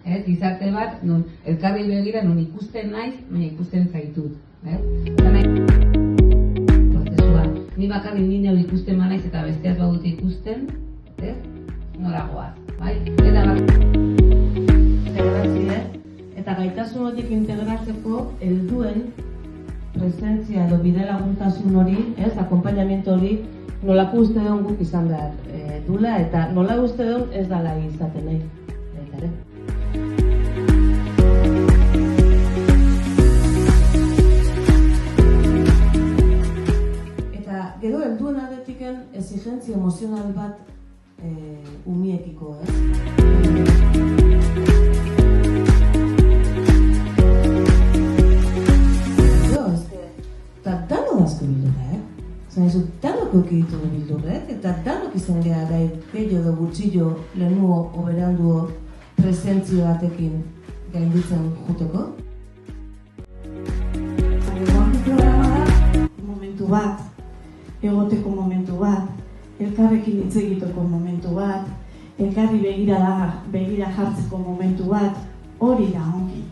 Gizarte bat, nun elkarri begira, nun ikusten naiz, baina ikusten zaitut. Prozesua, ni bakarrik ni neu ikusten manaiz eta besteaz badute ikusten, noragoaz, bai? Integrazio, eta gaitasun horiek integratzeko helduen presentzia edo bide laguntasun hori, akonpainamiento hori, nolako uste duen guk izan behar dula, eta nola uste duen ez dala izaten nahi. Eta gero helduen aldetiken exigentzia emozional bat umiekiko, eta danok asko bildurra, danok eukitugu bildurrek, eta danok izan geha gai gehiago edo gutxillo lehenuo o beranduo presentzio batekin gainditzen juteko. Momentu bat, egoteko momentu bat, elkarrekin hitz egiteko momentu bat, elkarri begira jartzeko momentu bat, hori da ongi.